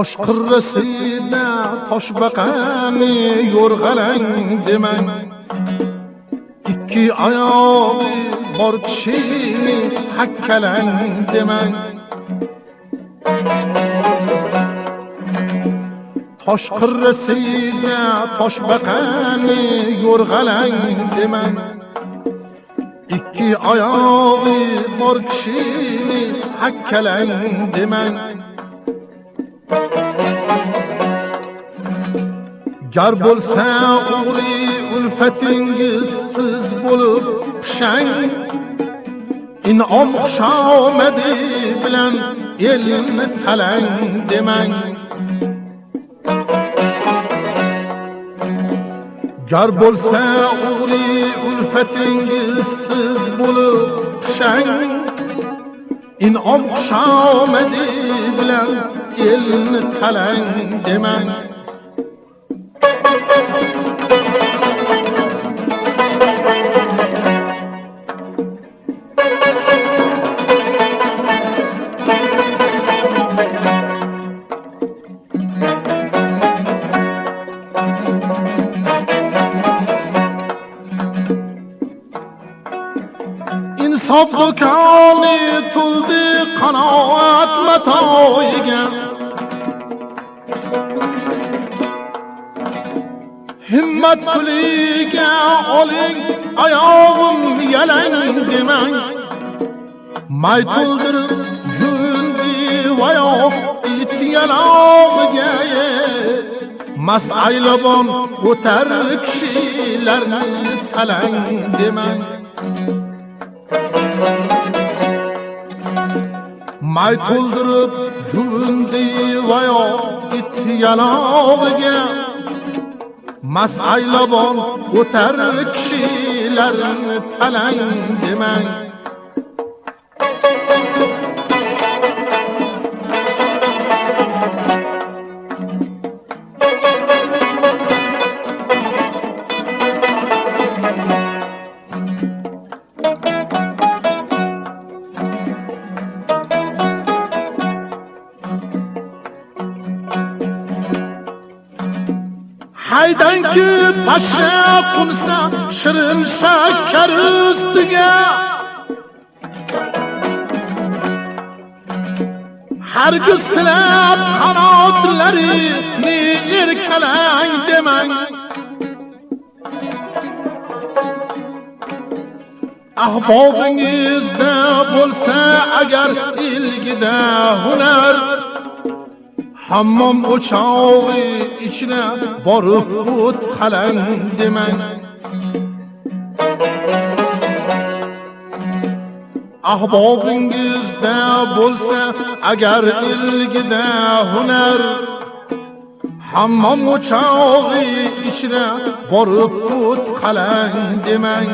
tosh qirrasida toshbaqani yo'rg'alang demang. Ikki oyog'i bor kishini hakkalang demang. Tosh qirrasida toshbaqani yo'rg'alang demang. Ikki oyog'i bor kishini hakkalang demang. Gar bo'lsa o'g'ri ulfatingiz siz bo'lib pishang. In'om xushomadi bilan elni talang demang. Gar bo'lsa o'g'ri ulfatingiz siz bo'lib pishang. In'om xushomadi bilan elni talang demang. Insof do'koni to'ldi qanoat matoyiga. Himmat puliga oling oyog'im yalang demang. May to'ldirib yundi vayoq it yalog'iga. Mast aylabon o'tar kishilarni talang demang. May to'ldirib yundi vayoq it yalog'iga. Mas aylabon o'tar kishilarni talang demang. Haydanki pasha qunsa shirin shakkar ustiga. Hargiz silab qanotlarini erkalang demang. Ahbobingizda bo'lsa agar ilgida hunar. Hammom o'chog'i ichra borib o't qalang demang. Ahbobingizda bo'lsa agar ilgida hunar. Hammom o'chog'i ichra borib o't qalang demang.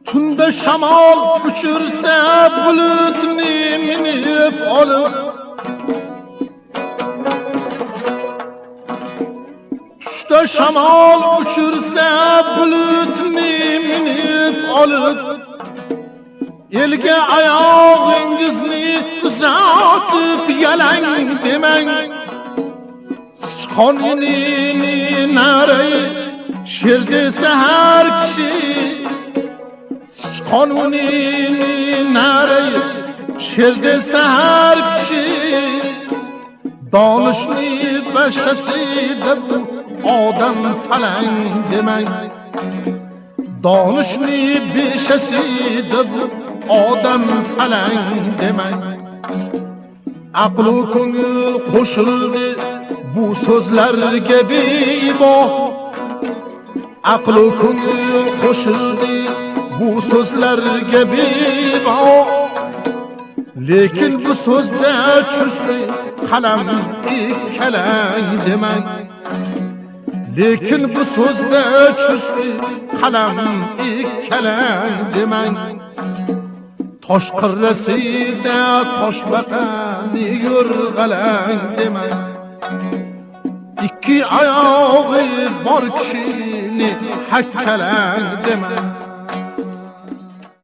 Tunda shamol uchirsa bulutni minib olib. Tushda shamol uchirsa bulutni minib olib. Elga oyog'ingizni uzatib yalang demang. Sichqon inini naray sher desa har kishi. Qonunini naray sher desa har kishi. Donishni bashasida bu odam talang demang. Donishni beshasida bu odam talang demang. Aql u ko'ngil qo'shildi bu so'zlarga bebo. Aql u ko'ngil qo'shildi bu so'zlarga bebo. Lekin bu so'zda chusli qalam ikkalang demang. Lekin bu so'zda chusli qalam ikkalang demang. Tosh qirrasida toshbaqani yo'rg'alang dema. Ikki oyog'i bor kishini hakkalang dema.